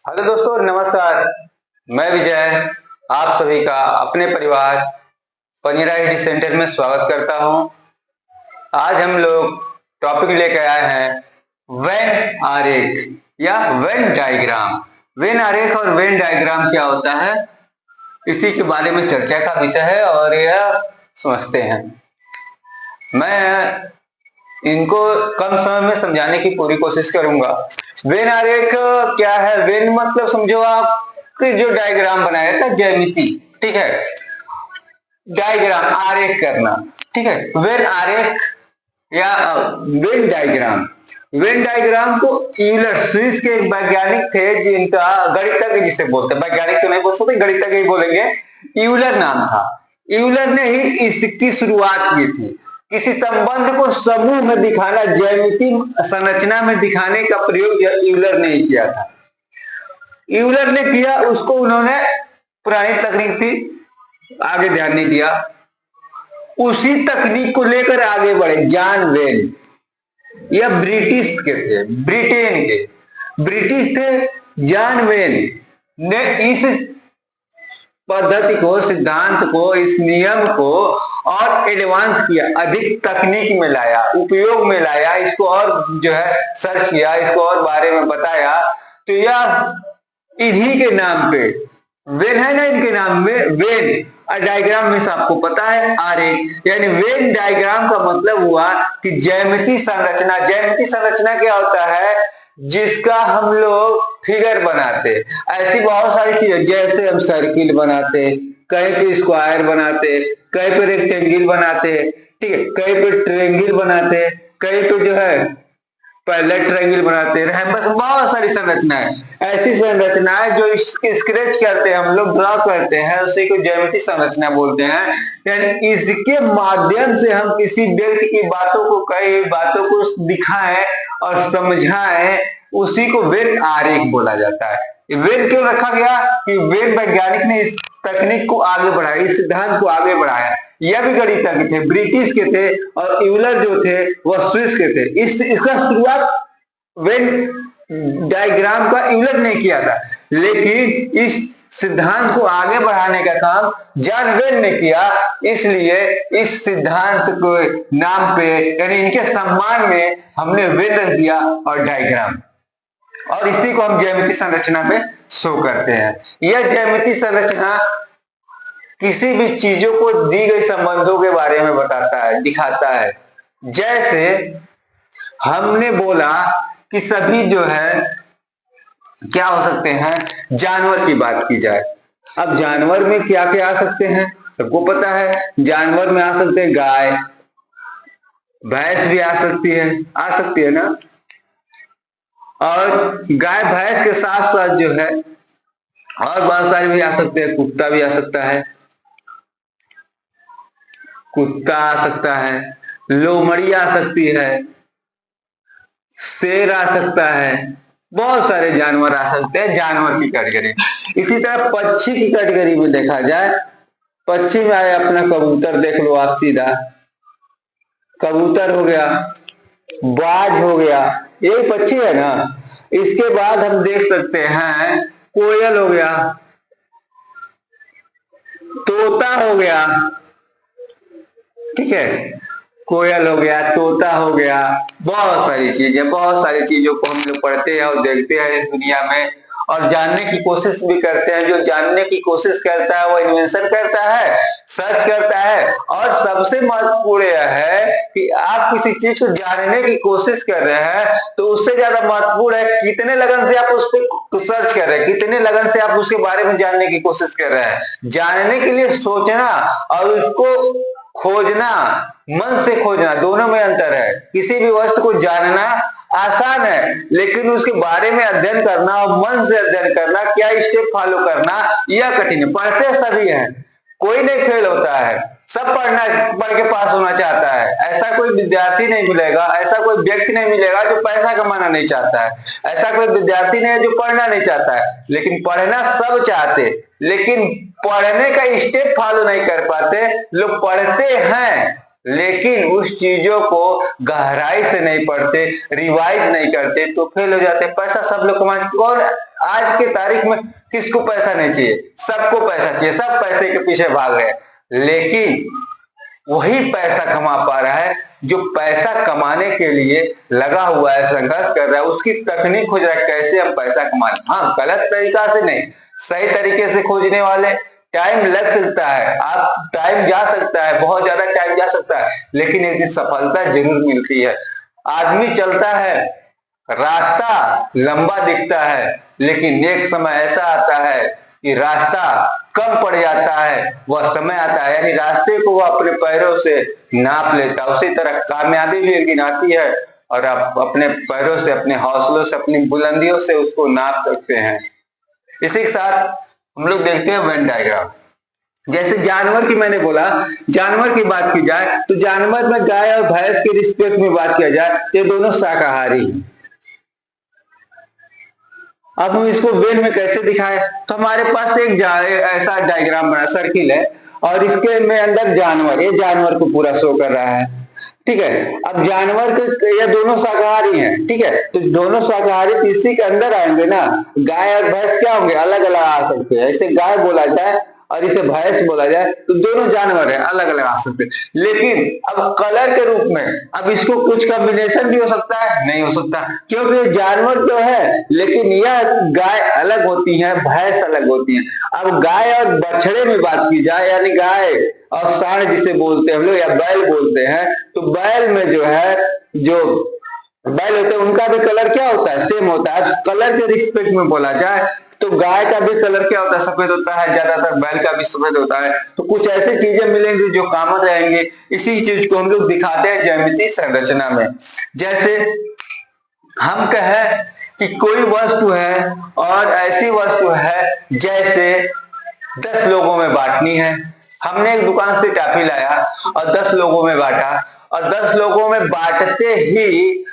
Hello दोस्तों, नमस्कार। मैं विजय आप सभी का अपने परिवार पनीरा आईटी सेंटर में स्वागत करता हूं। आज हम लोग टॉपिक लेकर आए हैं वेन आरेख या वेन डायग्राम। वेन आरेख और वेन डायग्राम क्या होता है, इसी के बारे में चर्चा का विषय है और यह समझते हैं। मैं इनको कम समय में समझाने की पूरी कोशिश करूंगा। वेन आरेख क्या है? वेन मतलब समझो आप कि जो डायग्राम बनाया था, ज्यामिति, ठीक है। डायग्राम आरेख करना, ठीक है। वेन आरेख या वेन डायग्राम। वेन डायग्राम को यूलर, स्विस के एक वैज्ञानिक थे जिनका गणितज्ञ जिसे बोलते हैं, वैज्ञानिक तो नहीं बोल सकते, गणितज्ञ ही बोलेंगे। यूलर नाम था। यूलर ने ही इसकी शुरुआत की थी। किसी संबंध को समूह में दिखाना, ज्यामिति संरचना में दिखाने का प्रयोग यूलर ने ही किया था। यूलर ने किया, उसको उन्होंने पुरानी तकनीक थी, आगे ध्यान नहीं दिया। उसी तकनीक को लेकर आगे बढ़े जॉन वेन। यह ब्रिटिश के थे, ब्रिटेन के ब्रिटिश थे। जॉन वेन ने इस पद्धति को, सिद्धांत को, इस नियम को और एडवांस किया, अधिक तकनीक में लाया, उपयोग में लाया, इसको और जो है सर्च किया, इसको और बारे में बताया। तो यह इन्हीं के नाम पे वेन है ना, इनके नाम में वेन। डायग्राम में से आपको पता है आरेख, यानी वेन डायग्राम का मतलब हुआ कि ज्यामिति संरचना। ज्यामिति संरचना क्या होता है? जिसका हम लोग फिगर बनाते। ऐसी बहुत सारी चीजें, जैसे हम सर्किल बनाते, कहीं पे स्क्वायर बनाते, कहीं पे रेक्टेंगल बनाते, ठीक है, कहीं पे ट्रायंगल बनाते, कहीं पे जो है पहले ट्रायंगल बनाते हैं। बस बहुत सारी संरचनाएं, ऐसी संरचनाएं जो स्केच करते हैं, हम लोग ड्रॉ करते हैं, उसी को ज्यामिति संरचना बोलते हैं। यानी इसके माध्यम से हम किसी व्यक्ति की बातों को, कई बातों को दिखाएं और समझाएं, उसी को वेन आरेख बोला जाता है। वेन क्यों रखा गया? कि वेन वैज्ञानिक ने इस तकनीक को आगे बढ़ाया, इस सिद्धांत को आगे बढ़ाया। यह भी गणितज्ञ थे, ब्रिटिश के थे, और यूलर जो थे वह स्विस के थे। इसका शुरुआत वेन डायग्राम का यूलर ने किया था, लेकिन इस सिद्धांत को आगे बढ़ाने का काम जॉन वेन ने किया। इसलिए इस सिद्धांत को नाम पे, यानी इनके सम्मान में हमने वेन रख दिया और डायग्राम, और इसी को हम ज्यामिति संरचना पे शो करते हैं। यह ज्यामिति संरचना किसी भी चीजों को दी गई संबंधों के बारे में बताता है, दिखाता है। जैसे हमने बोला कि सभी जो है क्या हो सकते हैं, जानवर की बात की जाए। अब जानवर में क्या क्या आ सकते हैं, सबको पता है। जानवर में आ सकते हैं गाय, भैंस भी आ सकती है ना। और गाय भैंस के साथ साथ जो है और बहुत सारे भी आ सकते हैं। कुत्ता भी आ सकता है, कुत्ता आ सकता है, लोमड़ी आ सकती है, शेर आ सकता है, बहुत सारे जानवर आ सकते हैं जानवर की कैटेगरी। इसी तरह पक्षी की कैटेगरी में देखा जाए, पक्षी में आए अपना कबूतर, देख लो आप सीधा, कबूतर हो गया, बाज हो गया, यही पक्षी है ना। इसके बाद हम देख सकते हैं कोयल हो गया, तोता हो गया, ठीक है, कोयल हो गया, तोता हो गया, बहुत सारी चीजें, बहुत सारी चीजों को हम लोग पढ़ते हैं और देखते हैं इस दुनिया में, और जानने की कोशिश भी करते हैं। जो जानने की कोशिश करता है वो इन्वेंशन करता है, सर्च करता है। और सबसे महत्वपूर्ण यह है कि आप किसी चीज को जानने की कोशिश कर रहे हैं तो उससे ज्यादा महत्वपूर्ण है कितने लगन से आप उस पर सर्च कर रहे हैं, कितने लगन से आप उसके बारे में जानने की कोशिश कर रहे हैं। जानने के लिए सोचना और उसको खोजना, मन से खोजना, दोनों में अंतर है। किसी भी वस्तु को जानना आसान है, लेकिन उसके बारे में अध्ययन करना और मन से अध्ययन करना, क्या स्टेप फॉलो करना, यह कठिन है। पढ़ते सभी हैं, कोई नहीं फेल होता है, सब पढ़ के पास होना चाहता है। ऐसा कोई विद्यार्थी नहीं मिलेगा, ऐसा कोई व्यक्ति नहीं मिलेगा जो पैसा कमाना नहीं चाहता है, ऐसा कोई विद्यार्थी नहीं है जो पढ़ना नहीं चाहता है। लेकिन पढ़ना सब चाहते, लेकिन पढ़ने का स्टेप फॉलो नहीं कर पाते। लोग पढ़ते हैं लेकिन उस चीजों को गहराई से नहीं पढ़ते, रिवाइज नहीं करते, तो फेल हो जाते। पैसा सब लोग कमा, कौन आज के तारीख में किसको पैसा नहीं चाहिए? सबको पैसा चाहिए, सब पैसे के पीछे भाग रहे हैं, लेकिन वही पैसा कमा पा रहा है जो पैसा कमाने के लिए लगा हुआ है, संघर्ष कर रहा है, उसकी तकनीक खोज रहा है कैसे हम पैसा कमा लें। हाँ, गलत तरीका से नहीं, सही तरीके से खोजने वाले टाइम लग सकता है, आप टाइम जा सकता है, बहुत ज्यादा टाइम जा सकता है, लेकिन एक दिन सफलता जरूर मिलती है। आदमी चलता है, रास्ता लंबा दिखता है, लेकिन एक समय ऐसा आता है कि रास्ता कम पड़ जाता है, वह समय आता है, यानी रास्ते को वह अपने पैरों से नाप लेता है। उसी तरह कामयाबी भी एक दिन आती है और आप अपने पैरों से, अपने हौसलों से, अपनी बुलंदियों से उसको नाप सकते हैं। इसी के साथ हम लोग देखते हैं वेन डायग्राम। जैसे जानवर की मैंने बोला, जानवर की बात की जाए तो जानवर में गाय और भैंस के रिस्पेक्ट में बात किया जाए तो ये दोनों शाकाहारी हैं। अब हम इसको वेन में कैसे दिखाएं? तो हमारे पास एक ऐसा डायग्राम बना, सर्किल है, और इसके में अंदर जानवर, ये जानवर को पूरा शो कर रहा है, ठीक है। अब जानवर के ये दोनों शाकाहारी हैं, ठीक है, तो दोनों शाकाहारी इसी के अंदर आएंगे ना। गाय और भैंस क्या होंगे? अलग अलग आ सकते हैं। ऐसे गाय बोला जाए और इसे भैंस बोला जाए तो दोनों जानवर है, अलग अलग आ सकते हैं, लेकिन अब कलर के रूप में अब इसको कुछ कॉम्बिनेशन भी हो सकता है, नहीं हो सकता, क्योंकि जानवर तो है लेकिन यह गाय अलग होती है, भैंस अलग होती है। अब गाय और बछड़े में बात की जाए, यानी गाय और सांड जिसे बोलते हैं हम लोग या बैल बोलते हैं, तो बैल में जो है, जो बैल होते हैं उनका भी कलर क्या होता है? सेम होता है। कलर के रिस्पेक्ट में बोला जाए तो गाय का भी कलर क्या होता है? सफेद होता है, ज्यादातर बैल का भी सफेद होता है। तो कुछ ऐसी चीजें मिलेंगी जो कॉमन रहेंगे। इसी चीज को हम लोग दिखाते हैं ज्यामितीय संरचना में। जैसे हम कहें कि कोई वस्तु है और ऐसी वस्तु है जैसे 10 लोगों में बांटनी है। हमने एक दुकान से टॉफी लाया और 10 लोगों में बांटा, और 10 लोगों में बांटते ही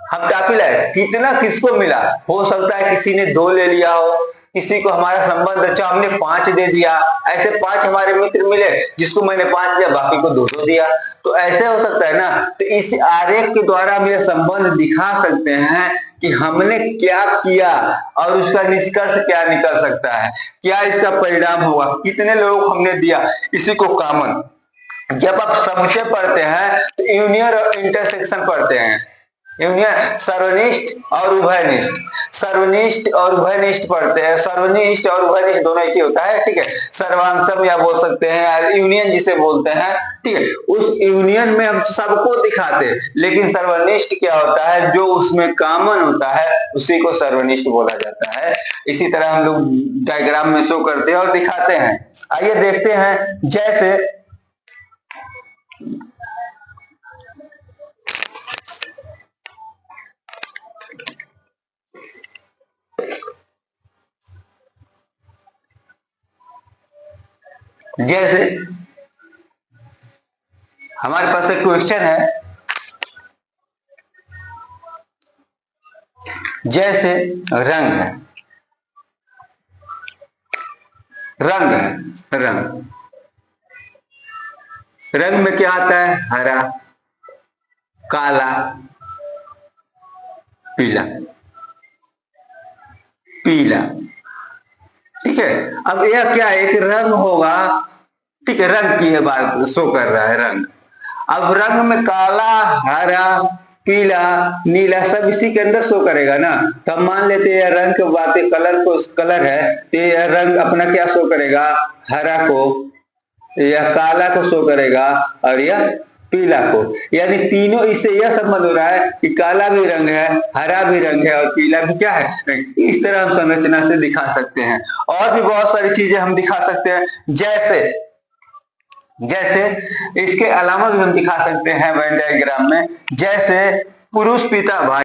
हम टॉफी लाए, कितना किसको मिला? हो सकता है किसी ने 2 ले लिया हो, किसी को हमारा संबंध अच्छा हमने 5 दे दिया, ऐसे 5 हमारे मित्र मिले जिसको मैंने 5 दिया, बाकी को 2 दिया, तो ऐसे हो सकता है ना। तो इस आरेख के द्वारा हम यह संबंध दिखा सकते हैं कि हमने क्या किया और उसका निष्कर्ष क्या निकल सकता है, क्या इसका परिणाम होगा, कितने लोगों को हमने दिया। इसी को कॉमन, जब आप समुच्चय पढ़ते हैं तो यूनियन और इंटरसेक्शन पढ़ते हैं। यूनियन सर्वनिष्ठ और उभयनिष्ठ, सर्वनिष्ठ और उभयनिष्ठ पढ़ते हैं। सर्वनिष्ठ और उभयनिष्ठ दोनों एक ही होता है, ठीक है। सर्वांगसम या बोल सकते हैं, यूनियन जिसे बोलते हैं, ठीक है। उस यूनियन में हम सबको दिखाते हैं, लेकिन सर्वनिष्ठ क्या होता है? जो उसमें कॉमन होता है उसी को सर्वनिष्ठ बोला जाता है। इसी तरह हम लोग डायग्राम में शो करते हैं और दिखाते हैं। आइए देखते हैं, जैसे हमारे पास एक क्वेश्चन है, जैसे रंग है, रंग है, रंग में क्या आता है? हरा, काला, पीला, पीला, ठीक है। अब यह क्या है? एक रंग होगा, ठीक है, रंग की बात शो कर रहा है, रंग। अब रंग में काला, हरा, पीला, नीला सब इसी के अंदर शो करेगा ना। तो हम मान लेते हैं रंग की बात, कलर है तो यह रंग अपना क्या शो करेगा? हरा को, यह काला को शो करेगा और यह पीला को, यानी तीनों, इससे यह संबंध हो रहा है कि काला भी रंग है, हरा भी रंग है और पीला भी क्या है। इस तरह हम संरचना से दिखा सकते हैं। और भी बहुत सारी चीजें हम दिखा सकते हैं, जैसे इसके अलावा भी हम दिखा सकते हैं वेन डायग्राम में, जैसे पुरुष पिता भाई